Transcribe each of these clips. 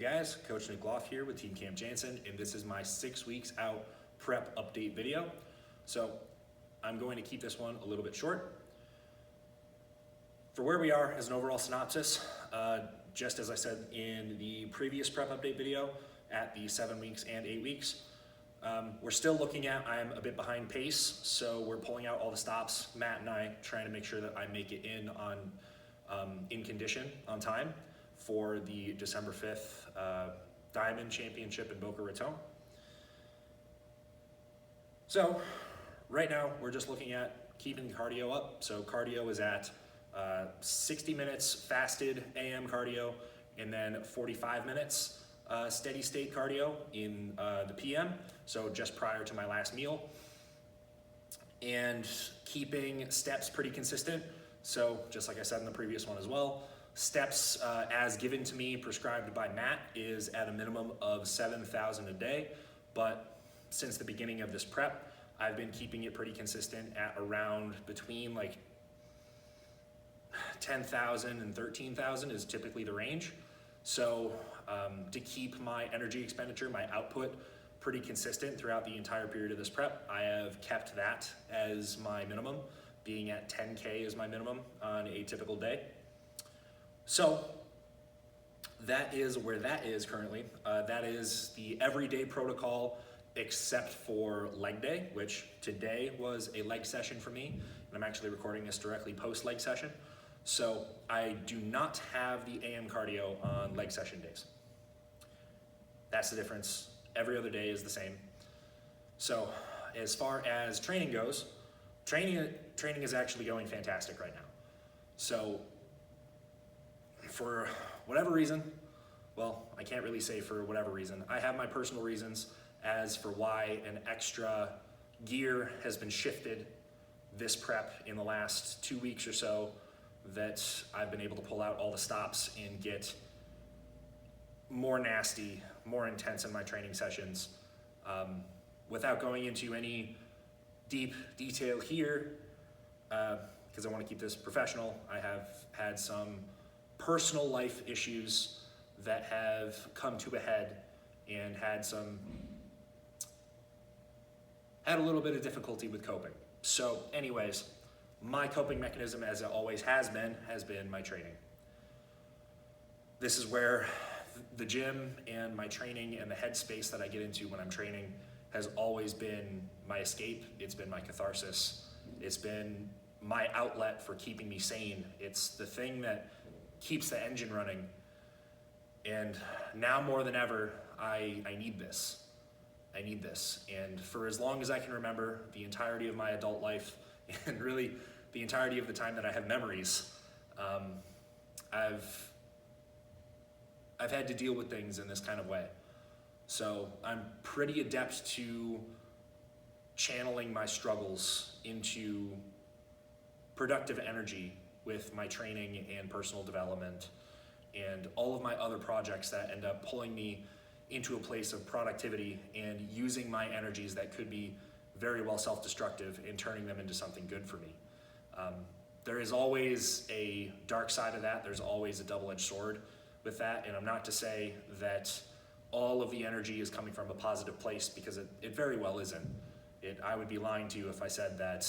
guys, Coach Nick Gloff here with Team Camp Jansen, and this is my 6 weeks out prep update video. So I'm going to keep this one a little bit short. For where we are as an overall synopsis, just as I said in the previous prep update video at the 7 weeks and 8 weeks, we're still looking at, I'm a bit behind pace, so we're pulling out all the stops, Matt and I, trying to make sure that I make it in condition on time for the December 5th Diamond Championship in Boca Raton. So right now we're just looking at keeping the cardio up. So cardio is at 60 minutes fasted AM cardio, and then 45 minutes steady state cardio in the PM, so just prior to my last meal, and keeping steps pretty consistent. So just like I said in the previous one as well, steps as given to me, prescribed by Matt, is at a minimum of 7,000 a day, but since the beginning of this prep, I've been keeping it pretty consistent at around between like 10,000 and 13,000 is typically the range. So to keep my energy expenditure, my output, pretty consistent throughout the entire period of this prep, I have kept that as my minimum, being at 10K is my minimum on a typical day. So that is where that is currently. That is the everyday protocol except for leg day, which today was a leg session for me, and I'm actually recording this directly post leg session. So I do not have the AM cardio on leg session days. That's the difference. Every other day is the same. So as far as training goes, training is actually going fantastic right now. So for whatever reason, well, I can't really say for whatever reason. I have my personal reasons as for why an extra gear has been shifted this prep in the last 2 weeks or so, that I've been able to pull out all the stops and get more nasty, more intense in my training sessions. Without going into any deep detail here, because I want to keep this professional, I have had some personal life issues that have come to a head and had a little bit of difficulty with coping. So anyways, my coping mechanism, as it always has been my training. This is where the gym and my training and the headspace that I get into when I'm training has always been my escape. It's been my catharsis. It's been my outlet for keeping me sane. It's the thing that keeps the engine running. And now more than ever, I need this. I need this. And for as long as I can remember, the entirety of my adult life, and really the entirety of the time that I have memories, I've had to deal with things in this kind of way. So I'm pretty adept to channeling my struggles into productive energy with my training and personal development and all of my other projects that end up pulling me into a place of productivity and using my energies that could be very well self-destructive and turning them into something good for me. There is always a dark side of that. There's always a double-edged sword with that, and I'm not to say that all of the energy is coming from a positive place, because it very well isn't. I would be lying to you if I said that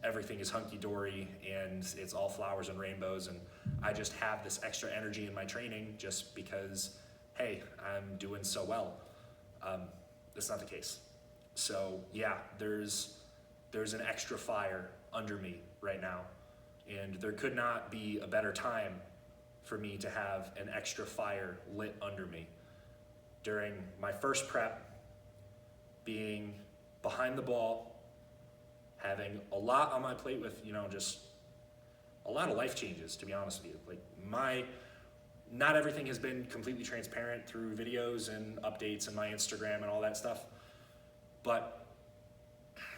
everything is hunky-dory and it's all flowers and rainbows and I just have this extra energy in my training just because, hey, I'm doing so well. That's not the case. So yeah, there's an extra fire under me right now, and there could not be a better time for me to have an extra fire lit under me. During my first prep, being behind the ball, having a lot on my plate with, just a lot of life changes, to be honest with you. Like not everything has been completely transparent through videos and updates and my Instagram and all that stuff, but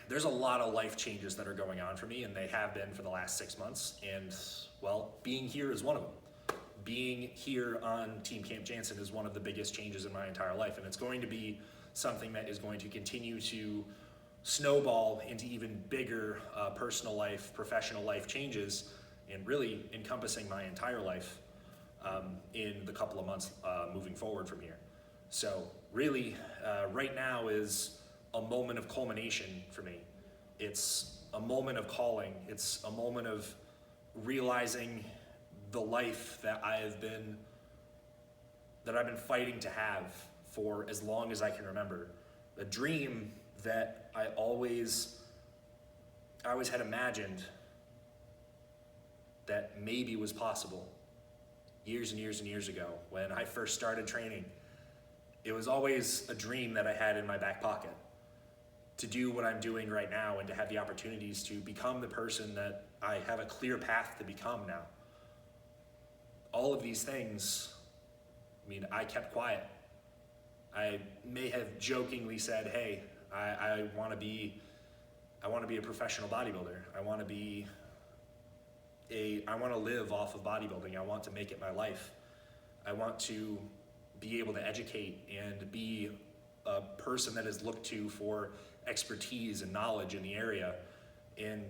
there's a lot of life changes that are going on for me, and they have been for the last 6 months, and well, being here is one of them. Being here on Team Camp Jansen is one of the biggest changes in my entire life, and it's going to be something that is going to continue to snowball into even bigger personal life, professional life changes, and really encompassing my entire life. in the couple of months moving forward from here. So really, right now is a moment of culmination for me. It's a moment of calling. It's a moment of realizing the life that I've been fighting to have for as long as I can remember. A dream that I always had imagined that maybe was possible years and years and years ago when I first started training. It was always a dream that I had in my back pocket to do what I'm doing right now and to have the opportunities to become the person that I have a clear path to become now. All of these things, I mean, I kept quiet. I may have jokingly said, hey, I want to be a professional bodybuilder. I want to live off of bodybuilding. I want to make it my life. I want to be able to educate and be a person that is looked to for expertise and knowledge in the area, and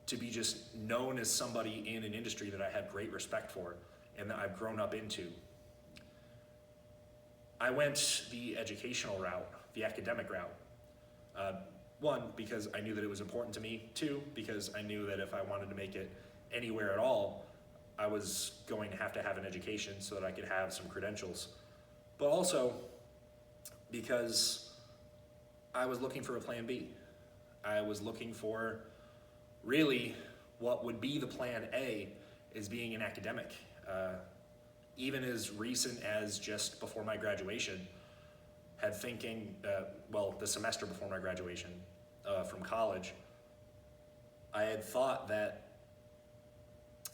to be just known as somebody in an industry that I have great respect for and that I've grown up into. I went the educational route, the academic route. One, because I knew that it was important to me. Two, because I knew that if I wanted to make it anywhere at all, I was going to have an education so that I could have some credentials. But also because I was looking for a plan B. I was looking for really what would be the plan A is being an academic. Even as recent as just before my graduation, had thinking, the semester before my graduation from college, I had thought that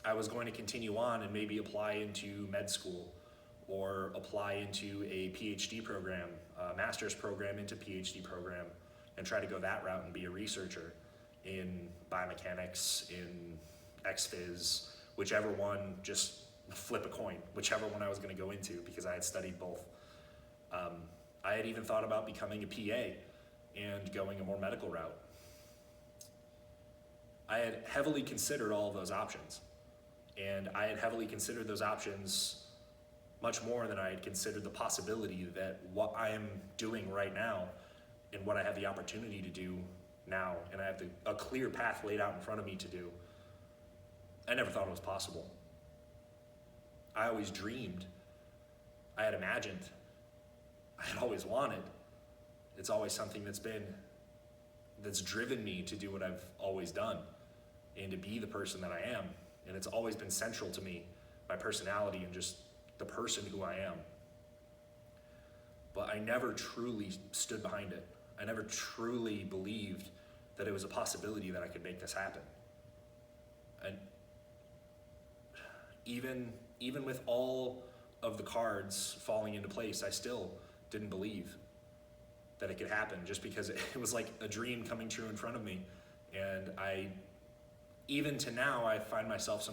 I was going to continue on and maybe apply into med school or apply into a PhD program, a master's program into PhD program, and try to go that route and be a researcher in biomechanics, in XPhys, whichever one, just flip a coin, whichever one I was going to go into, because I had studied both. I had even thought about becoming a PA and going a more medical route. I had heavily considered all of those options, and I had heavily considered those options much more than I had considered the possibility that what I am doing right now and what I have the opportunity to do now, and I have a clear path laid out in front of me to do, I never thought it was possible. I always dreamed, I had imagined, I had always wanted. It's always something that's driven me to do what I've always done and to be the person that I am. And it's always been central to me, my personality and just the person who I am. But I never truly stood behind it. I never truly believed that it was a possibility that I could make this happen. And even with all of the cards falling into place, I still didn't believe that it could happen, just because it was like a dream coming true in front of me. And even to now, I find myself a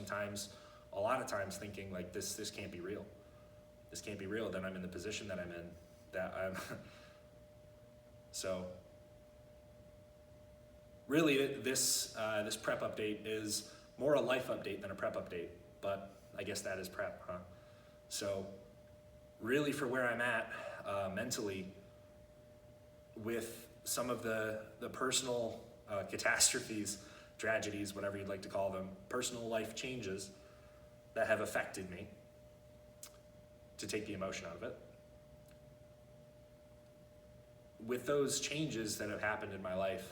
lot of times thinking like, this can't be real. This can't be real, that I'm in the position that I'm in, so really this prep update is more a life update than a prep update, but I guess that is prep, huh? So really for where I'm at mentally, with some of the personal catastrophes, tragedies, whatever you'd like to call them, personal life changes that have affected me, to take the emotion out of it. With those changes that have happened in my life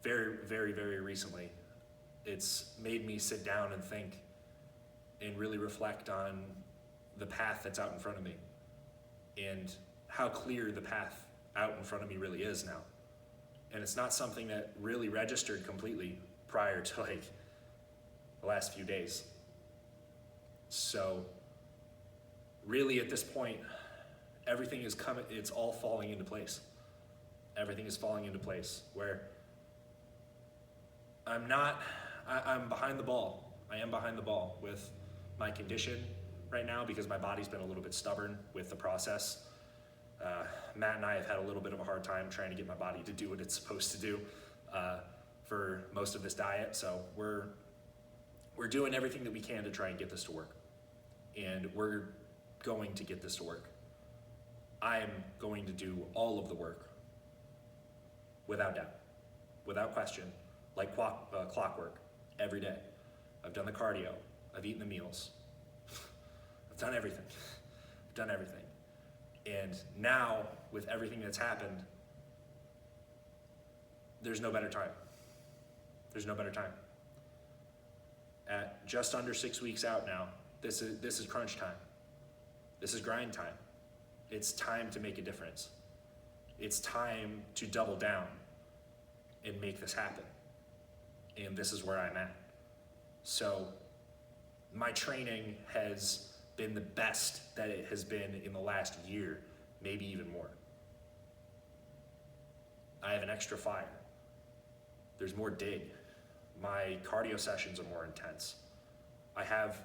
very, very, very recently, it's made me sit down and think and really reflect on the path that's out in front of me and how clear the path out in front of me really is now. And it's not something that really registered completely prior to like the last few days. So really at this point, everything is coming, it's all falling into place. Everything is falling into place where I'm behind the ball. I am behind the ball with my condition right now because my body's been a little bit stubborn with the process. Matt and I have had a little bit of a hard time trying to get my body to do what it's supposed to do for most of this diet. So we're doing everything that we can to try and get this to work. and we're going to get this to work. I am going to do all of the work without doubt, without question, like clockwork every day. I've done the cardio, I've eaten the meals, I've done everything. I've done everything. And now, with everything that's happened, there's no better time. There's no better time. At just under 6 weeks out now, this is crunch time. This is grind time. It's time to make a difference. It's time to double down and make this happen. And this is where I'm at. So my training has been the best that it has been in the last year, maybe even more. I have an extra fire. There's more dig. My cardio sessions are more intense. I have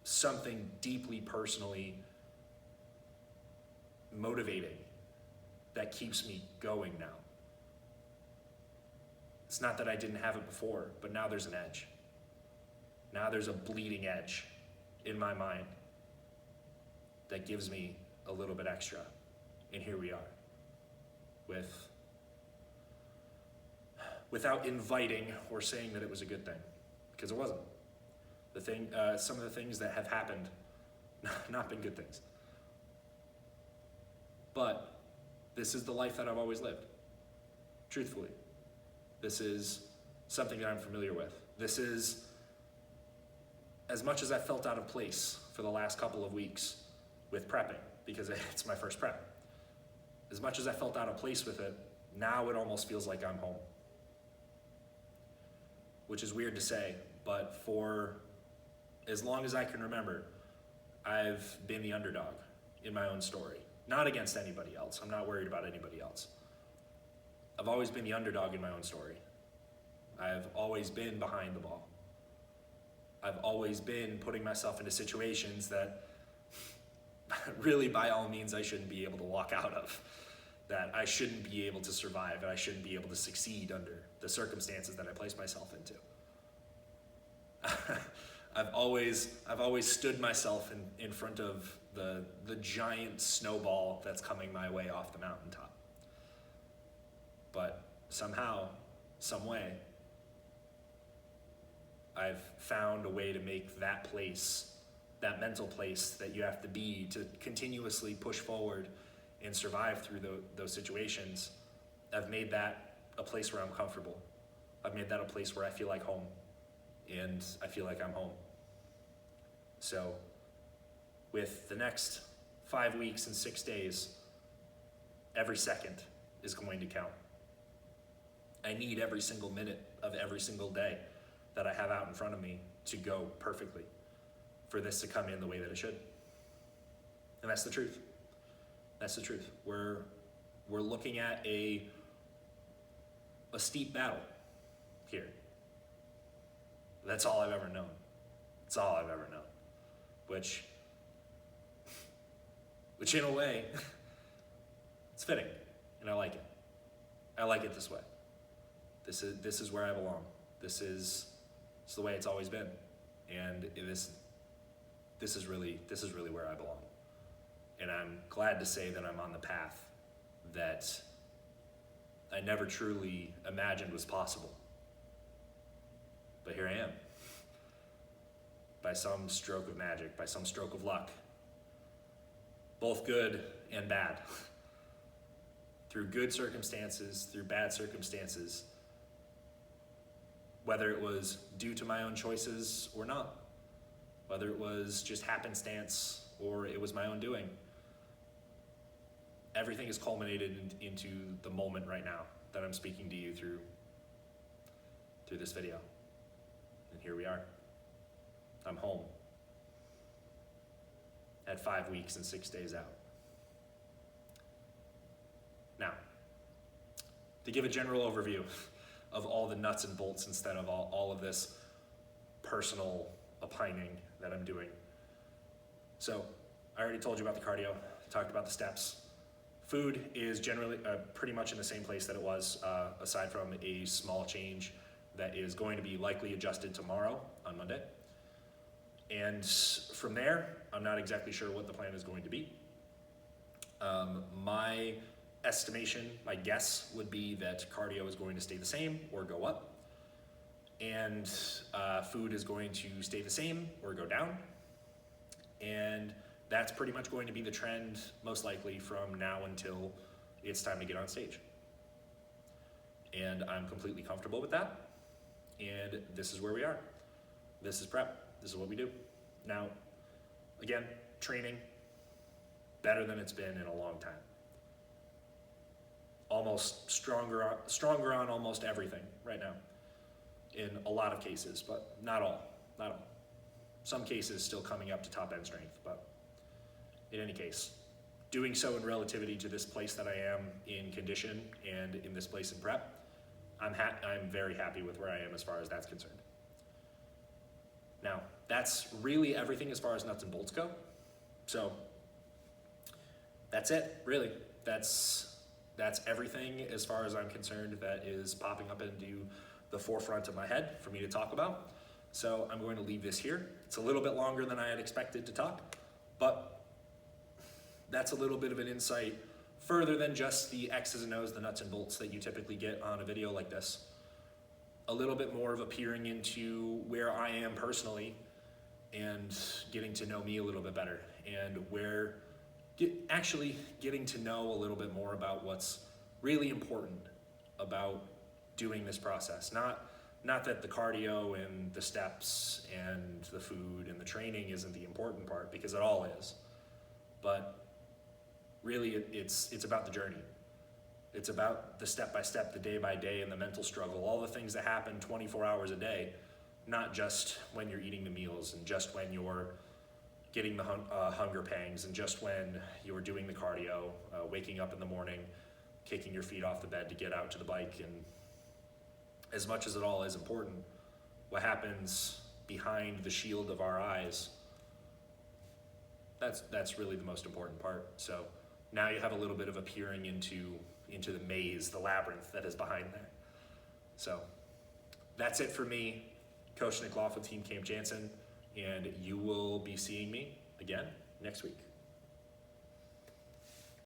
something deeply personally motivating that keeps me going now. It's not that I didn't have it before, but now there's an edge. Now there's a bleeding edge in my mind that gives me a little bit extra. And here we are, without inviting or saying that it was a good thing, because it wasn't. Some of the things that have happened, not been good things. But this is the life that I've always lived, truthfully. This is something that I'm familiar with. This is, as much as I felt out of place for the last couple of weeks with prepping, because it's my first prep, as much as I felt out of place with it, now it almost feels like I'm home. Which is weird to say, but for as long as I can remember, I've been the underdog in my own story. Not against anybody else. I'm not worried about anybody else. I've always been the underdog in my own story. I've always been behind the ball. I've always been putting myself into situations that really, by all means, I shouldn't be able to walk out of, that I shouldn't be able to survive, and I shouldn't be able to succeed under the circumstances that I place myself into. I've always stood myself in front of the giant snowball that's coming my way off the mountaintop. But somehow, some way, I've found a way to make that place, that mental place that you have to be to continuously push forward and survive through those situations. I've made that a place where I'm comfortable. I've made that a place where I feel like home, and I feel like I'm home. So with the next 5 weeks and 6 days, every second is going to count. I need every single minute of every single day that I have out in front of me to go perfectly for this to come in the way that it should. And that's the truth. That's the truth. We're looking at a steep battle here. That's all I've ever known. That's all I've ever known. Which in a way, it's fitting, and I like it. I like it this way. This is where I belong. This is the way it's always been, and this is really where I belong. And I'm glad to say that I'm on the path that I never truly imagined was possible. But here I am. By some stroke of magic, by some stroke of luck. Both good and bad. Through good circumstances, through bad circumstances. Whether it was due to my own choices or not. Whether it was just happenstance or it was my own doing. Everything is culminated into the moment right now that I'm speaking to you through this video. And here we are. I'm home at 5 weeks and 6 days out. Now, to give a general overview of all the nuts and bolts instead of all of this personal opining that I'm doing. So, I already told you about the cardio, talked about the steps. Food is generally pretty much in the same place that it was, aside from a small change that is going to be likely adjusted tomorrow on Monday. And from there, I'm not exactly sure what the plan is going to be. My estimation, my guess would be that cardio is going to stay the same or go up, and food is going to stay the same or go down. And that's pretty much going to be the trend, most likely, from now until it's time to get on stage. And I'm completely comfortable with that. And this is where we are. This is prep. This is what we do. Now, again, training, better than it's been in a long time. Almost stronger on almost everything right now, in a lot of cases, but not all. Some cases still coming up to top end strength, but in any case, doing so in relativity to this place that I am in condition and in this place in prep, I'm very happy with where I am as far as that's concerned. Now, that's really everything as far as nuts and bolts go. So that's it, really. That's everything as far as I'm concerned that is popping up into the forefront of my head for me to talk about. So I'm going to leave this here. It's a little bit longer than I had expected to talk, but that's a little bit of an insight further than just the X's and O's, the nuts and bolts that you typically get on a video like this. A little bit more of a peering into where I am personally and getting to know me a little bit better, and actually getting to know a little bit more about what's really important about doing this process. Not that the cardio and the steps and the food and the training isn't the important part, because it all is, but really it's about the journey. It's about the step-by-step, the day-by-day, and the mental struggle, all the things that happen 24 hours a day, not just when you're eating the meals and just when you're getting the hunger pangs and just when you're doing the cardio, waking up in the morning, kicking your feet off the bed to get out to the bike. And as much as it all is important, what happens behind the shield of our eyes, that's really the most important part. So now you have a little bit of a peering into the maze, the labyrinth that is behind there. So that's it for me, Coach Nick Gloff with Team Camp Jansen, and you will be seeing me again next week.